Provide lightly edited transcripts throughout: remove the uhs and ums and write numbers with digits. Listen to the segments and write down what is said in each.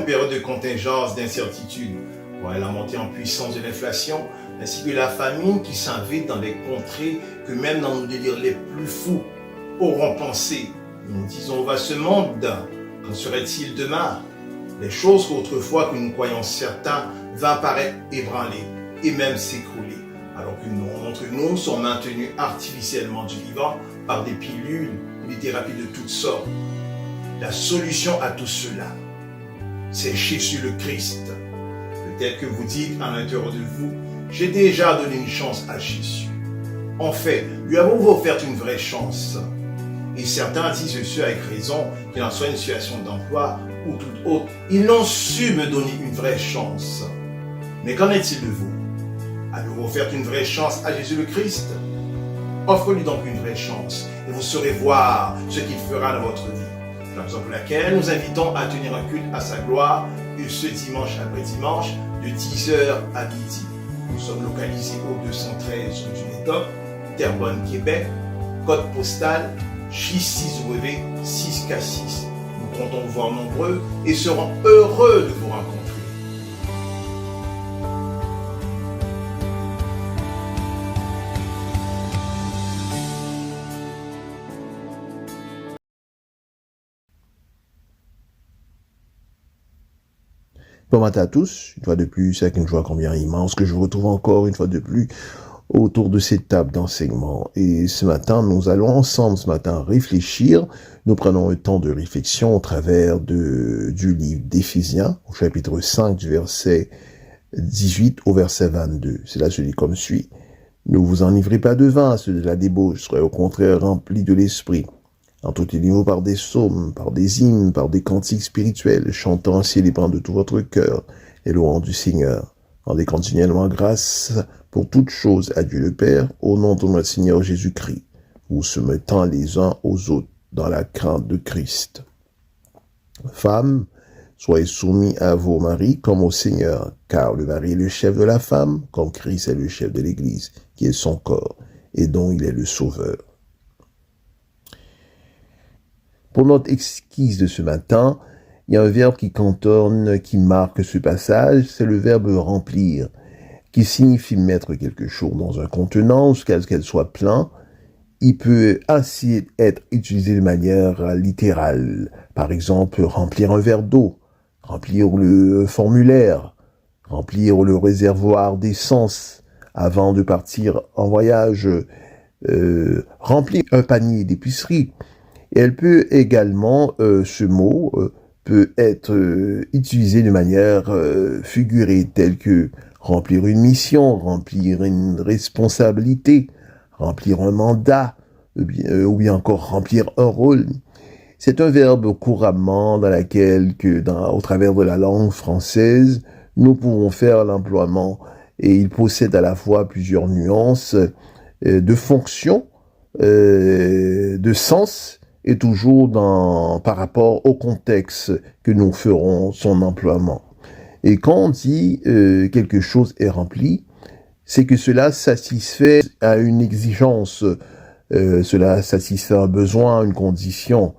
une période de contingence, d'incertitude. Ouais, la montée en puissance de l'inflation, ainsi que la famine qui s'invite dans des contrées que même dans nos délires les plus fous auront pensé. Nous disons, va ce monde, qu'en serait-il demain? Les choses qu'autrefois que nous croyons certains va paraître ébranlées et même s'écrouler, alors que nombre d'entre nous sont maintenus artificiellement du vivant par des pilules ou des thérapies de toutes sortes. La solution à tout cela, c'est Jésus le Christ. Peut-être que vous dites à l'intérieur de vous, j'ai déjà donné une chance à Jésus. En fait, lui avons-vous offert une vraie chance? Et certains disent ceux avec raison, qu'il en soit une situation d'emploi ou toute autre, ils n'ont su me donner une vraie chance. Mais qu'en est-il de vous? Avez-vous offert une vraie chance à Jésus le Christ? Offrez-lui donc une vraie chance et vous saurez voir ce qu'il fera dans votre vie. C'est la raison pour laquelle nous invitons à tenir un culte à sa gloire et ce dimanche après dimanche de 10h à midi. Nous sommes localisés au 213 rue du Médoc, Terrebonne, Québec, code postal J6W 6K6. Nous comptons vous voir nombreux et serons heureux de vous rencontrer. Bon matin à tous, une fois de plus, c'est avec une joie combien immense que je vous retrouve encore une fois de plus autour de cette table d'enseignement. Et ce matin, nous allons ensemble réfléchir. Nous prenons un temps de réflexion au travers du livre d'Éphésiens, au chapitre 5, du verset 18 au verset 22. Cela se lit comme suit. Ne vous enivrez pas de vin, ceux de la débauche, soyez au contraire remplis de l'esprit. En tous les niveaux, par des psaumes, par des hymnes, par des cantiques spirituels, chantant et célébrant de tout votre cœur et louant du Seigneur. Rendez continuellement grâce pour toutes choses à Dieu le Père, au nom de notre Seigneur Jésus-Christ, vous soumettant les uns aux autres dans la crainte de Christ. Femmes, soyez soumis à vos maris comme au Seigneur, car le mari est le chef de la femme, comme Christ est le chef de l'Église, qui est son corps, et dont il est le sauveur. Pour notre exquise de ce matin, il y a un verbe qui cantonne, qui marque ce passage, c'est le verbe remplir, qui signifie mettre quelque chose dans un contenant, jusqu'à ce qu'elle soit plein. Il peut ainsi être utilisé de manière littérale. Par exemple, remplir un verre d'eau, remplir le formulaire, remplir le réservoir d'essence avant de partir en voyage, remplir un panier d'épicerie. Elle peut également, ce mot peut être utilisé de manière figurée, telle que remplir une mission, remplir une responsabilité, remplir un mandat, ou bien encore remplir un rôle. C'est un verbe couramment dans lequel, au travers de la langue française, nous pouvons faire l'emploiement, et il possède à la fois plusieurs nuances de fonction, de sens, et toujours par rapport au contexte que nous ferons son emploiement. Et quand on dit quelque chose est rempli, c'est que cela satisfait à une exigence, cela satisfait un besoin, une condition.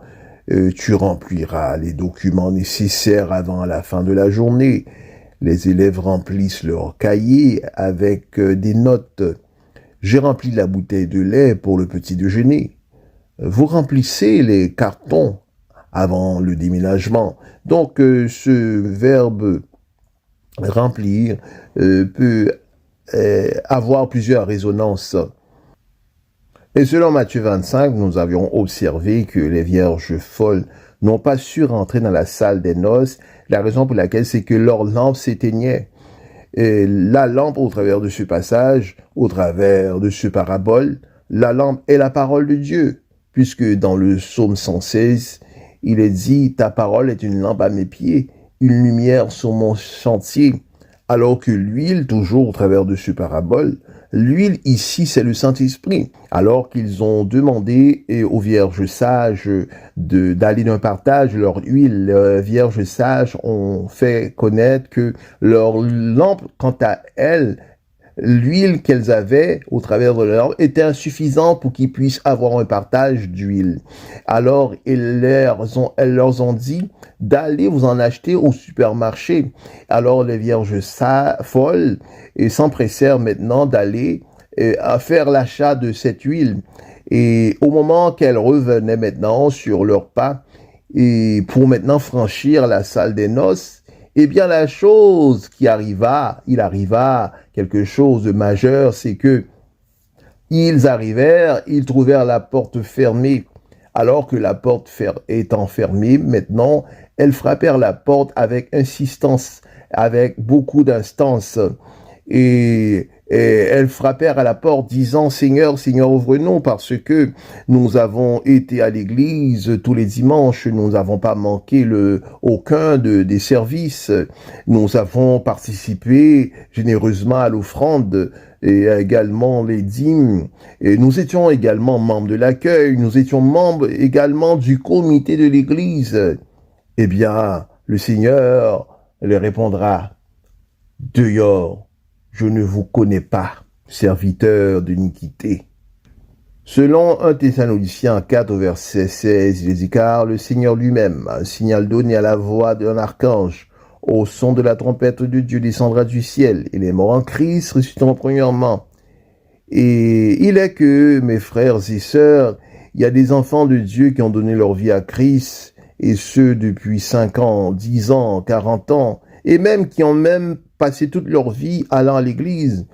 Tu rempliras les documents nécessaires avant la fin de la journée. Les élèves remplissent leur cahier avec des notes. J'ai rempli la bouteille de lait pour le petit déjeuner. Vous remplissez les cartons avant le déménagement. Donc, ce verbe remplir peut avoir plusieurs résonances. Et selon Matthieu 25, nous avions observé que les vierges folles n'ont pas su rentrer dans la salle des noces. La raison pour laquelle, c'est que leur lampe s'éteignait. Et la lampe, au travers de ce passage, au travers de ce parabole, la lampe est la parole de Dieu. Puisque dans le psaume 116, il est dit « Ta parole est une lampe à mes pieds, une lumière sur mon chantier ». Alors que l'huile, toujours au travers de ce parabole, l'huile ici, c'est le Saint-Esprit. Alors qu'ils ont demandé aux vierges sages d'aller d'un partage leur huile, les vierges sages ont fait connaître que leur lampe, quant à elle, l'huile qu'elles avaient au travers de leur était insuffisante pour qu'ils puissent avoir un partage d'huile. Alors, elles leur ont dit d'aller vous en acheter au supermarché. Alors, les vierges folles s'empressèrent maintenant d'aller à faire l'achat de cette huile. Et au moment qu'elles revenaient maintenant sur leurs pas et pour maintenant franchir la salle des noces, eh bien, la chose il arriva quelque chose de majeur, c'est que ils trouvèrent la porte fermée. Alors que la porte étant fermée, maintenant, elles frappèrent la porte avec insistance, avec beaucoup d'instance. Et elles frappèrent à la porte disant « Seigneur, Seigneur, ouvre-nous parce que nous avons été à l'église tous les dimanches, nous n'avons pas manqué aucun des services, nous avons participé généreusement à l'offrande et également les dîmes, et nous étions également membres de l'accueil, nous étions membres également du comité de l'église. » Eh bien, le Seigneur leur répondra « Dehors, je ne vous connais pas, serviteur d'iniquité. » Selon 1 Thessaloniciens 4, verset 16, il dit « Car le Seigneur lui-même, un signal donné à la voix d'un archange, au son de la trompette de Dieu descendra du ciel, et les morts en Christ ressusciteront premièrement. » Et il est que, mes frères et sœurs, il y a des enfants de Dieu qui ont donné leur vie à Christ, et ceux depuis 5 ans, 10 ans, 40 ans, et même qui ont même passé toute leur vie allant à l'église,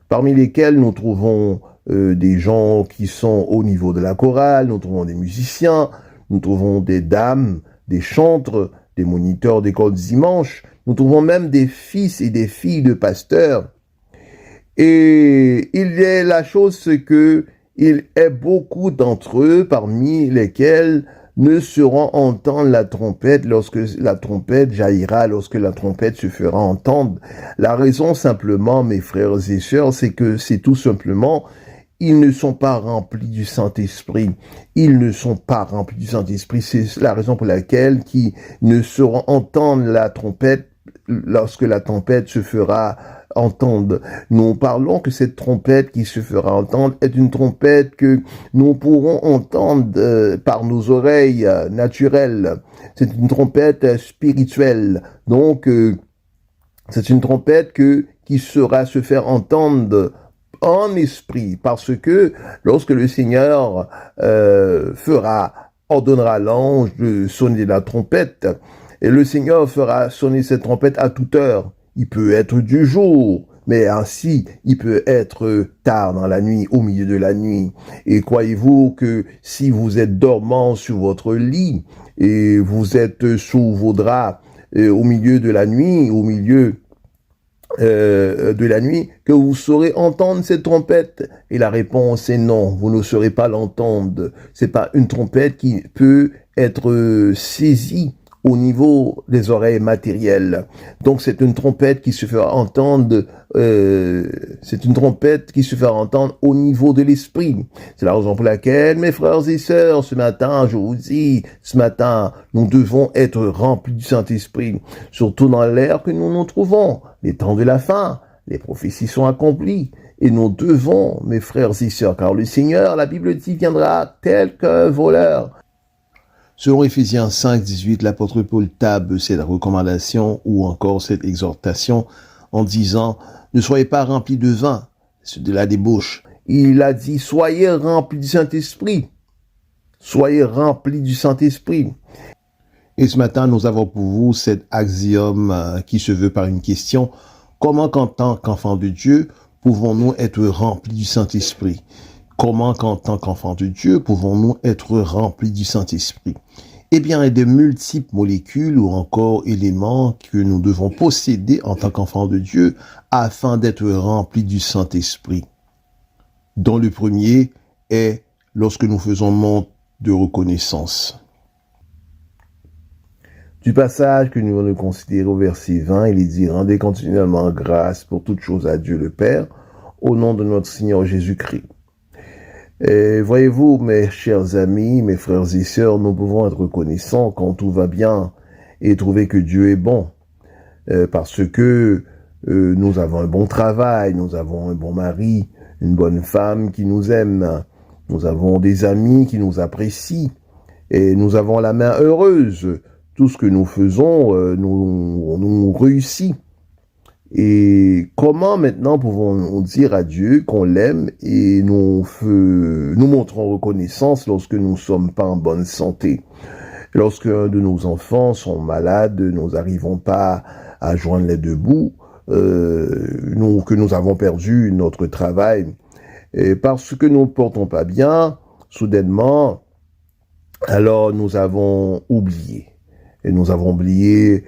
parmi lesquels nous trouvons des gens qui sont au niveau de la chorale, nous trouvons des musiciens, nous trouvons des dames, des chantres, des moniteurs d'école dimanche, nous trouvons même des fils et des filles de pasteurs. Et il est la chose, c'est que il est beaucoup d'entre eux parmi lesquels ne sauront entendre la trompette lorsque la trompette jaillira, lorsque la trompette se fera entendre. La raison simplement, mes frères et sœurs, c'est que c'est tout simplement, ils ne sont pas remplis du Saint-Esprit. Ils ne sont pas remplis du Saint-Esprit. C'est la raison pour laquelle ils ne sauront entendre la trompette lorsque la trompette se fera entendre. Nous parlons que cette trompette qui se fera entendre est une trompette que nous pourrons entendre par nos oreilles naturelles. C'est une trompette spirituelle. Donc, c'est une trompette qui sera se faire entendre en esprit, parce que lorsque le Seigneur ordonnera l'ange de sonner la trompette, et le Seigneur fera sonner cette trompette à toute heure. Il peut être du jour, mais ainsi, il peut être tard dans la nuit, au milieu de la nuit. Et croyez-vous que si vous êtes dormant sur votre lit, et vous êtes sous vos draps, au milieu de la nuit, que vous saurez entendre cette trompette? Et la réponse est non, vous ne saurez pas l'entendre. C'est pas une trompette qui peut être saisie au niveau des oreilles matérielles. Donc c'est une trompette qui se fera entendre, au niveau de l'esprit. C'est la raison pour laquelle, mes frères et sœurs, ce matin, nous devons être remplis du Saint-Esprit, surtout dans l'ère que nous nous trouvons, les temps de la fin, les prophéties sont accomplies, et nous devons, mes frères et sœurs, car le Seigneur, la Bible dit, viendra tel qu'un voleur. Selon Éphésiens 5, 18, l'apôtre Paul table cette recommandation ou encore cette exhortation en disant « Ne soyez pas remplis de vin, c'est de la débauche. » Il a dit « Soyez remplis du Saint-Esprit. » Soyez remplis du Saint-Esprit. Et ce matin, nous avons pour vous cet axiome qui se veut par une question. Comment, en tant qu'enfants de Dieu, pouvons-nous être remplis du Saint-Esprit? Comment, en tant qu'enfants de Dieu, pouvons-nous être remplis du Saint-Esprit? Eh bien, il y a de multiples molécules ou encore éléments que nous devons posséder en tant qu'enfants de Dieu afin d'être remplis du Saint-Esprit. Dont le premier est lorsque nous faisons montre de reconnaissance. Du passage que nous allons considérer au verset 20, il est dit « Rendez continuellement grâce pour toutes choses à Dieu le Père, au nom de notre Seigneur Jésus-Christ. » Et voyez-vous, mes chers amis, mes frères et sœurs, nous pouvons être reconnaissants quand tout va bien et trouver que Dieu est bon. Parce que nous avons un bon travail, nous avons un bon mari, une bonne femme qui nous aime, nous avons des amis qui nous apprécient, et nous avons la main heureuse. Tout ce que nous faisons, nous réussit. Et comment maintenant pouvons-nous dire à Dieu qu'on l'aime et nous montrons reconnaissance lorsque nous ne sommes pas en bonne santé? Lorsque un de nos enfants sont malades, nous n'arrivons pas à joindre les deux bouts, que nous avons perdu notre travail, et parce que nous ne portons pas bien, soudainement, alors nous avons oublié. Et nous avons oublié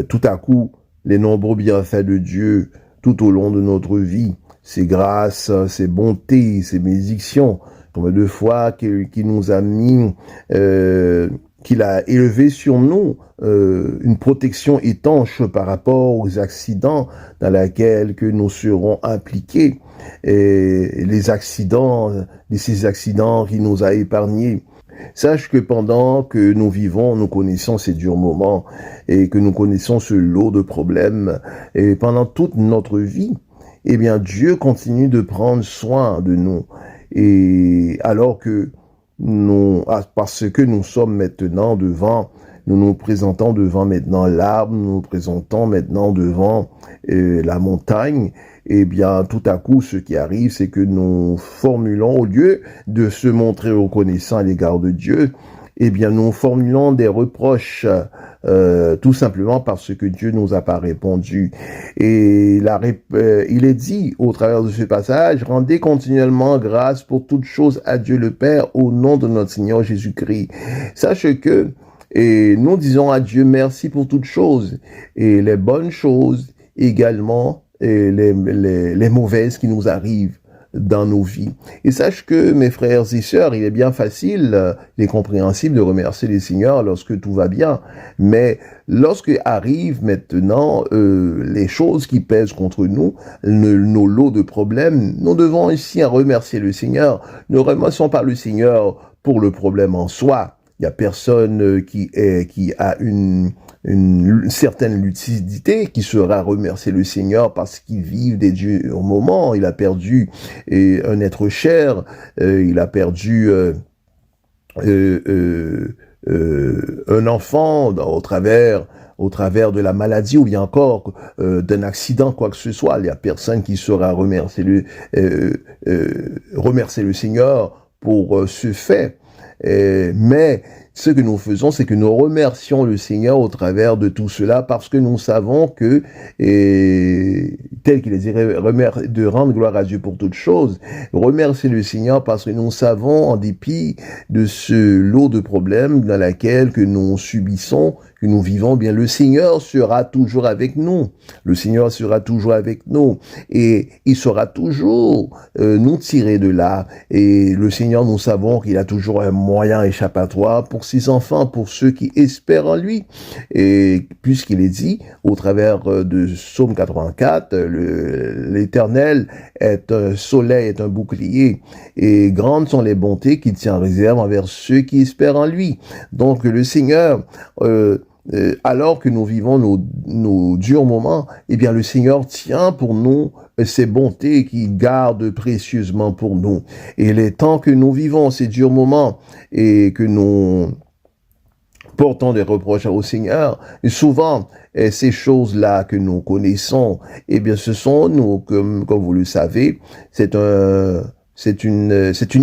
tout à coup les nombreux bienfaits de Dieu tout au long de notre vie, ses grâces, ses bontés, ses bénédictions, combien de fois qu'il nous a mis, qu'il a élevé sur nous une protection étanche par rapport aux accidents dans lesquels que nous serons impliqués, et les accidents, ces accidents qu'il nous a épargnés. Sache que pendant que nous vivons, nous connaissons ces durs moments et que nous connaissons ce lot de problèmes, et pendant toute notre vie, eh bien, Dieu continue de prendre soin de nous. Et alors que parce que nous sommes maintenant nous nous présentons devant maintenant l'arbre, nous nous présentons maintenant devant la montagne, eh bien, tout à coup, ce qui arrive, c'est que nous formulons, au lieu de se montrer reconnaissants à l'égard de Dieu, eh bien, nous formulons des reproches, tout simplement parce que Dieu nous a pas répondu. Et il est dit, au travers de ce passage, rendez continuellement grâce pour toutes choses à Dieu le Père, au nom de notre Seigneur Jésus-Christ. Sache que, et nous disons à Dieu merci pour toutes choses, et les bonnes choses également, et les mauvaises qui nous arrivent dans nos vies. Et sache que, mes frères et sœurs, il est bien facile, il est compréhensible de remercier les Seigneurs lorsque tout va bien. Mais lorsque arrivent maintenant les choses qui pèsent contre nous, nos lots de problèmes, nous devons ici remercier le Seigneur. Ne remercions pas le Seigneur pour le problème en soi. Il y a personne qui a une certaine lucidité qui sera remercier le Seigneur parce qu'il vit des durs moments. Il a perdu un être cher, il a perdu un enfant au travers de la maladie ou bien encore d'un accident, quoi que ce soit. Il y a personne qui saura remercier le Seigneur pour ce fait. Mais ce que nous faisons, c'est que nous remercions le Seigneur au travers de tout cela parce que nous savons que, tel qu'il est dit, de rendre gloire à Dieu pour toutes choses, remercier le Seigneur parce que nous savons, en dépit de ce lot de problèmes dans lequel que nous subissons, que nous vivons, bien le Seigneur sera toujours avec nous. Le Seigneur sera toujours avec nous et il saura toujours nous tirer de là. Et le Seigneur, nous savons qu'il a toujours un moyen échappatoire pour ses enfants, pour ceux qui espèrent en lui. Et puisqu'il est dit, au travers de Psaume 84, l'Éternel est un soleil, est un bouclier, et grandes sont les bontés qu'il tient en réserve envers ceux qui espèrent en lui. Donc le Seigneur, alors que nous vivons nos durs moments, eh bien le Seigneur tient pour nous ces bontés qu'il garde précieusement pour nous. Et les temps que nous vivons ces durs moments et que nous portons des reproches au Seigneur, et souvent ces choses-là que nous connaissons, eh bien ce sont nous, comme vous le savez, c'est une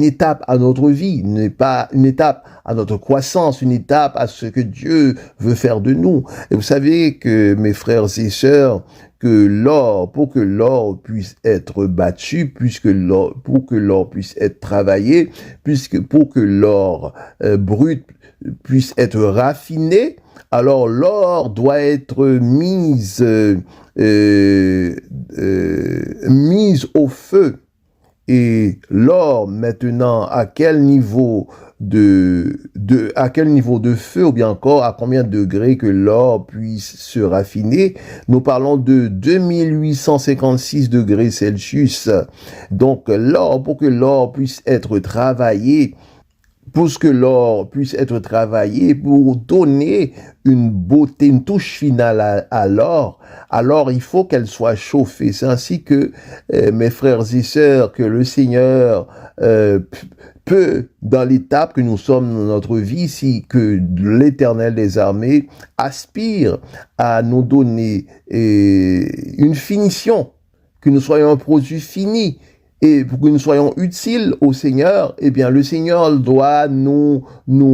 étape à notre vie, pas une étape à notre croissance, une étape à ce que Dieu veut faire de nous. Et vous savez que, mes frères et sœurs, pour que l'or puisse être battu, pour que l'or puisse être travaillé, pour que l'or brut puisse être raffiné, alors l'or doit être mise au feu. Et l'or, maintenant, à quel niveau de feu, ou bien encore à combien de degrés que l'or puisse se raffiner? Nous parlons de 2856 degrés Celsius. Donc, pour que l'or puisse être travaillé, pour ce que l'or puisse être travaillé, pour donner une beauté, une touche finale à l'or, alors il faut qu'elle soit chauffée. C'est ainsi que, mes frères et sœurs, que le Seigneur peut, dans l'étape que nous sommes dans notre vie, si que l'Éternel des armées aspire à nous donner une finition, que nous soyons un produit fini, et pour que nous soyons utiles au Seigneur, eh bien, le Seigneur doit nous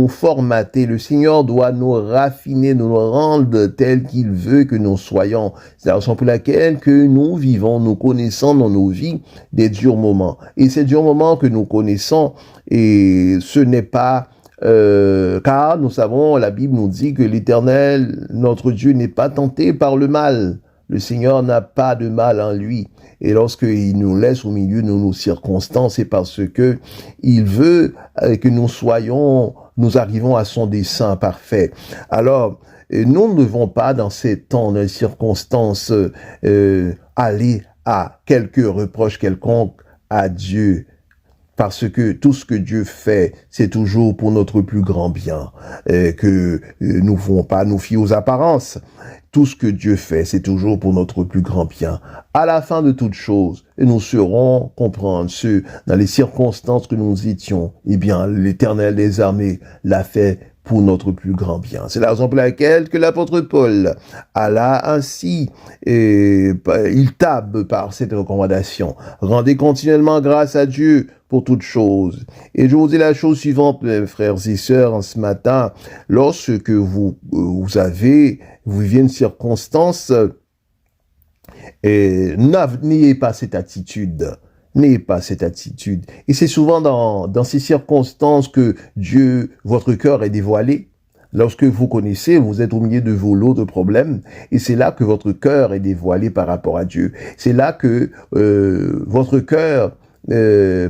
formater, le Seigneur doit nous raffiner, nous rendre tels qu'il veut que nous soyons. C'est la raison pour laquelle que nous vivons, nous connaissons dans nos vies des durs moments. Et ces durs moments que nous connaissons, et ce n'est pas car nous savons, la Bible nous dit que l'Éternel, notre Dieu, n'est pas tenté par le mal. Le Seigneur n'a pas de mal en lui. Et lorsqu'il nous laisse au milieu de nos circonstances, c'est parce que il veut que nous arrivons à son dessein parfait. Alors, nous ne devons pas, dans ces temps, dans les circonstances, aller à quelques reproches quelconques à Dieu. Parce que tout ce que Dieu fait, c'est toujours pour notre plus grand bien, que nous ne pouvons pas nous fier aux apparences. Tout ce que Dieu fait, c'est toujours pour notre plus grand bien. À la fin de toute chose, nous saurons comprendre dans les circonstances que nous étions, eh bien, l'Éternel des armées l'a fait pour notre plus grand bien. C'est la raison pour laquelle que l'apôtre Paul alla ainsi, il table par cette recommandation. Rendez continuellement grâce à Dieu pour toutes choses. Et je vous dis la chose suivante, mes frères et sœurs, en ce matin, lorsque vous vivez une circonstance, n'ayez pas cette attitude. N'ayez pas cette attitude. Et c'est souvent dans ces circonstances que votre cœur est dévoilé. Lorsque vous connaissez, vous êtes au milieu de vos lots de problèmes, et c'est là que votre cœur est dévoilé par rapport à Dieu. C'est là que votre cœur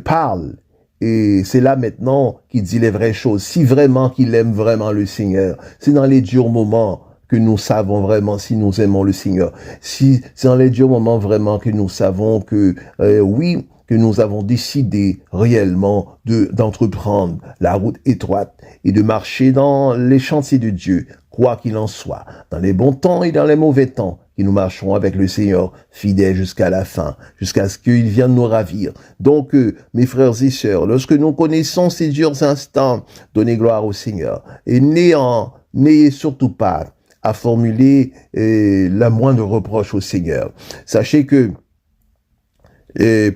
parle. Et c'est là maintenant qu'il dit les vraies choses. Si vraiment qu'il aime vraiment le Seigneur, c'est dans les durs moments que nous savons vraiment si nous aimons le Seigneur. Si c'est dans les durs moments vraiment que nous savons que oui, que nous avons décidé réellement d'entreprendre la route étroite et de marcher dans les chantiers de Dieu, quoi qu'il en soit, dans les bons temps et dans les mauvais temps, que nous marcherons avec le Seigneur fidèle jusqu'à la fin, jusqu'à ce qu'il vienne nous ravir. Donc, mes frères et sœurs, lorsque nous connaissons ces durs instants, donnez gloire au Seigneur et n'ayez surtout pas à formuler la moindre reproche au Seigneur. Sachez que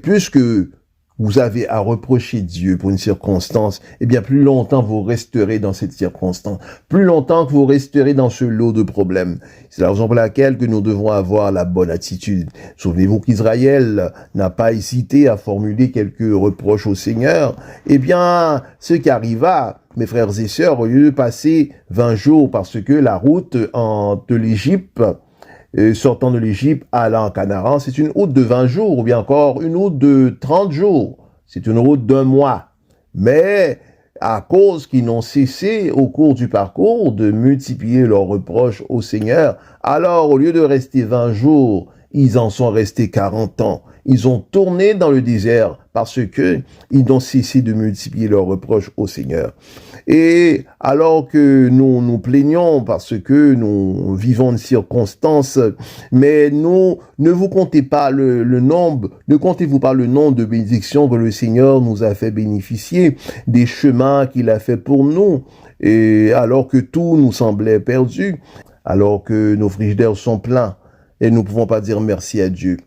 plus que vous avez à reprocher Dieu pour une circonstance, eh bien, plus longtemps vous resterez dans cette circonstance, plus longtemps que vous resterez dans ce lot de problèmes. C'est la raison pour laquelle que nous devons avoir la bonne attitude. Souvenez-vous qu'Israël n'a pas hésité à formuler quelques reproches au Seigneur. Eh bien, ce qui arriva, mes frères et sœurs, au lieu de passer 20 jours, parce que la route de l'Égypte, sortant de l'Égypte, allant en Canaan, c'est une route de 20 jours, ou bien encore une route de 30 jours. C'est une route d'un mois. Mais à cause qu'ils n'ont cessé au cours du parcours de multiplier leurs reproches au Seigneur, alors au lieu de rester 20 jours, ils en sont restés 40 ans. Ils ont tourné dans le désert parce que ils n'ont cessé de multiplier leurs reproches au Seigneur. Et alors que nous nous plaignons parce que nous vivons une circonstance, mais ne vous comptez pas le nombre, ne comptez-vous pas le nombre de bénédictions que le Seigneur nous a fait bénéficier, des chemins qu'il a fait pour nous, et alors que tout nous semblait perdu, alors que nos frigidaires sont pleins, et nous ne pouvons pas dire merci à Dieu.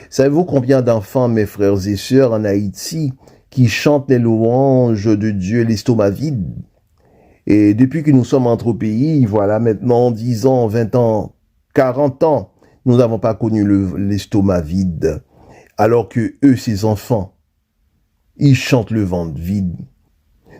Savez-vous combien d'enfants, mes frères et sœurs, en Haïti, qui chantent les louanges de Dieu, l'estomac vide? Et depuis que nous sommes entre au pays, voilà maintenant 10 ans, 20 ans, 40 ans, nous n'avons pas connu l'estomac vide. Alors que eux, ces enfants, ils chantent le ventre vide.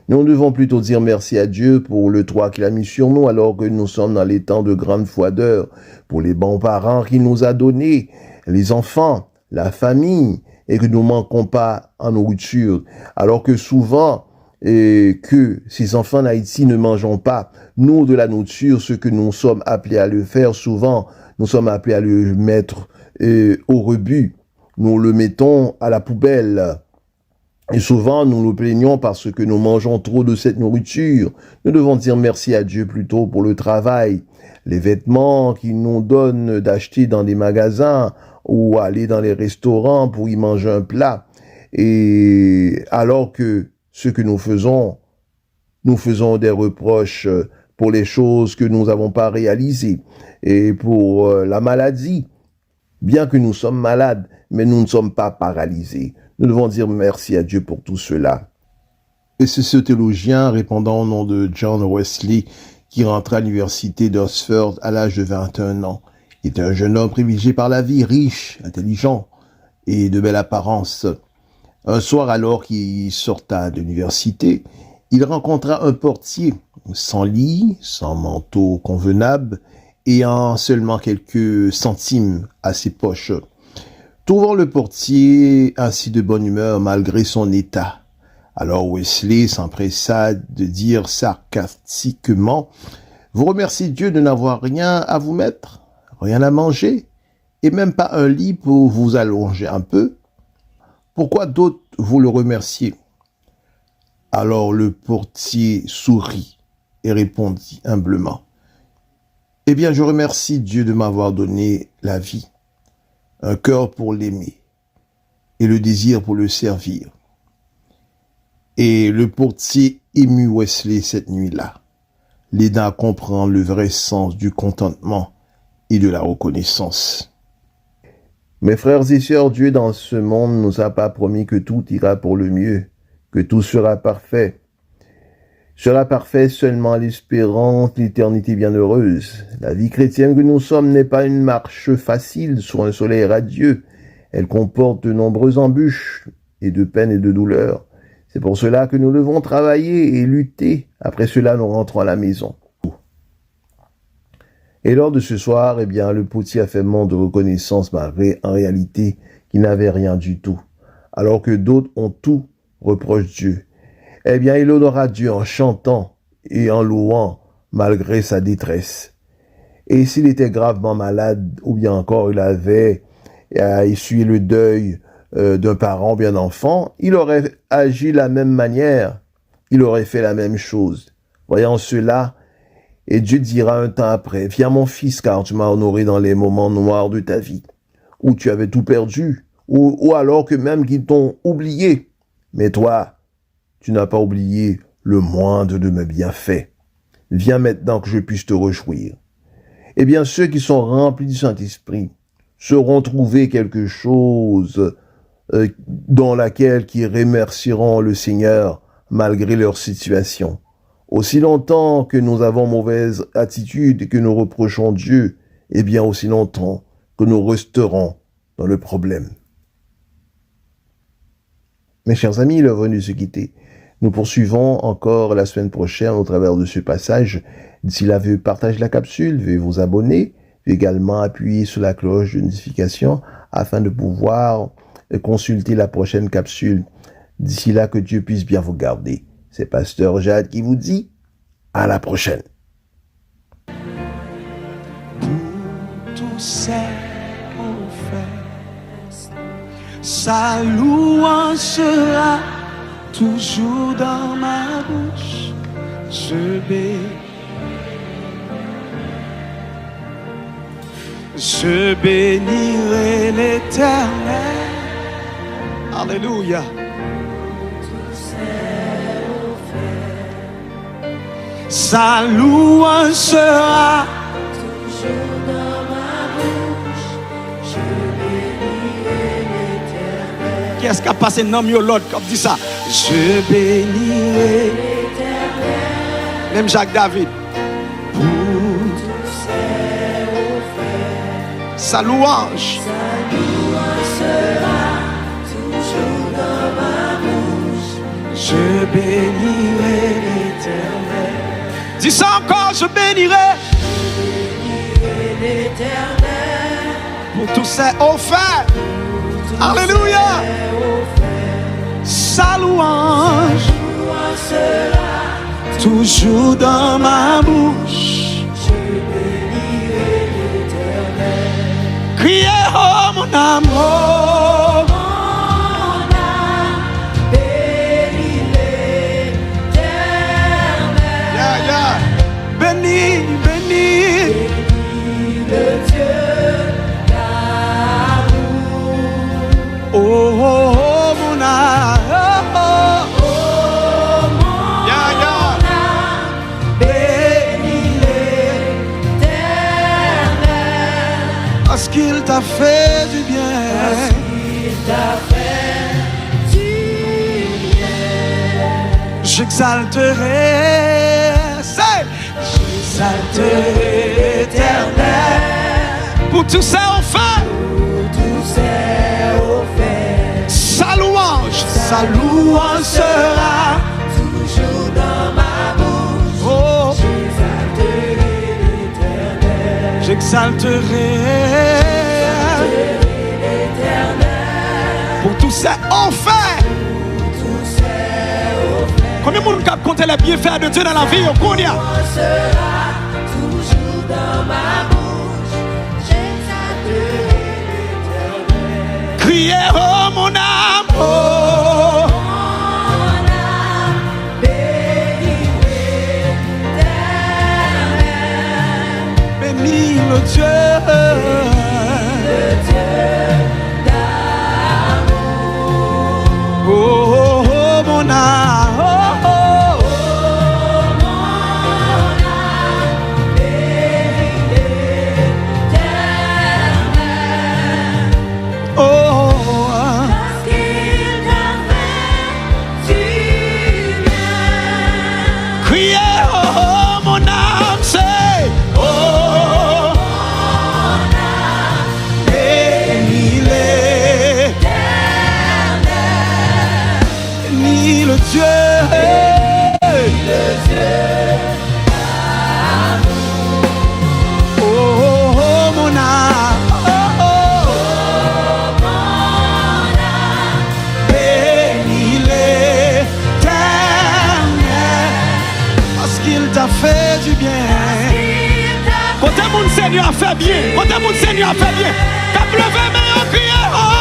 Nous devons plutôt dire merci à Dieu pour le toit qu'il a mis sur nous alors que nous sommes dans les temps de grande froideur, pour les bons parents qu'il nous a donnés, les enfants, la famille, et que nous ne manquons pas en nourriture. Alors que souvent, que ces enfants en Haïti ne mangeons pas, nous, de la nourriture, ce que nous sommes appelés à le faire, souvent, nous sommes appelés à le mettre au rebut. Nous le mettons à la poubelle. Et souvent, nous nous plaignons parce que nous mangeons trop de cette nourriture. Nous devons dire merci à Dieu plutôt pour le travail, les vêtements qu'il nous donne d'acheter dans des magasins ou aller dans les restaurants pour y manger un plat. Et alors que ce que nous faisons des reproches pour les choses que nous n'avons pas réalisées et pour la maladie. Bien que nous sommes malades, mais nous ne sommes pas paralysés. Nous devons dire merci à Dieu pour tout cela. Et c'est ce théologien répondant au nom de John Wesley qui rentra à l'université d'Oxford à l'âge de 21 ans. Il était un jeune homme privilégié par la vie, riche, intelligent et de belle apparence. Un soir, alors qu'il sorta de l'université, il rencontra un portier, sans lit, sans manteau convenable, ayant seulement quelques centimes à ses poches. Trouvant le portier ainsi de bonne humeur malgré son état, alors Wesley s'empressa de dire sarcastiquement « Vous remerciez Dieu de n'avoir rien à vous mettre, rien à manger, et même pas un lit pour vous allonger un peu. Pourquoi d'autres vous le remerciez ?» Alors le portier sourit et répondit humblement « Eh bien, je remercie Dieu de m'avoir donné la vie, un cœur pour l'aimer et le désir pour le servir. » Et le portier émut Wesley cette nuit-là, l'aidant à comprendre le vrai sens du contentement et de la reconnaissance. Mes frères et sœurs, Dieu dans ce monde ne nous a pas promis que tout ira pour le mieux, que tout sera parfait. Sera parfait seulement l'espérance d'éternité bienheureuse. La vie chrétienne que nous sommes n'est pas une marche facile sous un soleil radieux. Elle comporte de nombreuses embûches et de peines et de douleurs. C'est pour cela que nous devons travailler et lutter. Après cela, nous rentrons à la maison. Et lors de ce soir, eh bien, le portier a fait montre de reconnaissance, malgré en réalité qu'il n'avait rien du tout. Alors que d'autres ont tout, reproche Dieu. Eh bien, il honora Dieu en chantant et en louant, malgré sa détresse. Et s'il était gravement malade, ou bien encore il avait essuyé le deuil d'un parent ou bien d'enfant, il aurait agi de la même manière, il aurait fait la même chose. Voyant cela, et Dieu dira un temps après, « Viens mon fils, car tu m'as honoré dans les moments noirs de ta vie, où tu avais tout perdu, ou alors que même qu'ils t'ont oublié. Mais toi, tu n'as pas oublié le moindre de mes bienfaits. Viens maintenant que je puisse te réjouir. » Eh bien, ceux qui sont remplis du Saint-Esprit sauront trouver quelque chose dans laquelle ils remercieront le Seigneur malgré leur situation. Aussi longtemps que nous avons mauvaise attitude et que nous reprochons Dieu, eh bien aussi longtemps que nous resterons dans le problème. Mes chers amis, il est venu de se quitter. Nous poursuivons encore la semaine prochaine au travers de ce passage. D'ici là, veuillez partager la capsule, veuillez vous abonner, veuillez également appuyer sur la cloche de notification afin de pouvoir consulter la prochaine capsule. D'ici là, que Dieu puisse bien vous garder. C'est Pasteur Jade qui vous dit à la prochaine. Pour tous ces offenses, sa louange sera toujours dans ma bouche. Je bénirai l'Éternel. Alléluia. Sa louange sera toujours dans ma bouche. Je bénirai l'Éternel. Qui est-ce qui a passé nom yo l'autre comme dit ça? Je bénirai l'Éternel. Même Jacques David. Pour tous ses offenses. Sa louange sera toujours dans ma bouche. Je bénirai l'Éternel. Dis ça encore, je bénirai l'Éternel pour tous ses offres. Alléluia. Sa louange sera toujours dans ma bouche. Je bénirai l'Éternel. Criez, oh mon âme, oh mon âme, Parce qu'il t'a fait du bien. Parce qu'il t'a fait du bien. J'exalterai, j'exalterai l'Éternel. Pour tous ses offerts. Pour tous ses offerts. Sa louange sera toujours dans ma bouche. Oh, J'exalterai j'exalterai pour tous ses offerts. Combien de monde compte les bienfaits de Dieu dans la vie? Sera toujours dans ma bouche. J'exalterai l'Éternel. Criez, oh mon âme, oh. Mon âme, bénis l'Éternel. Bénis le Dieu. Le Dieu d'amour. Oh, oh, oh, mon âme, oh, oh. Fait du bien. Quand mon Seigneur a fait bien, quand mon Seigneur a fait bien, t'as pleuré mais on crie, oh.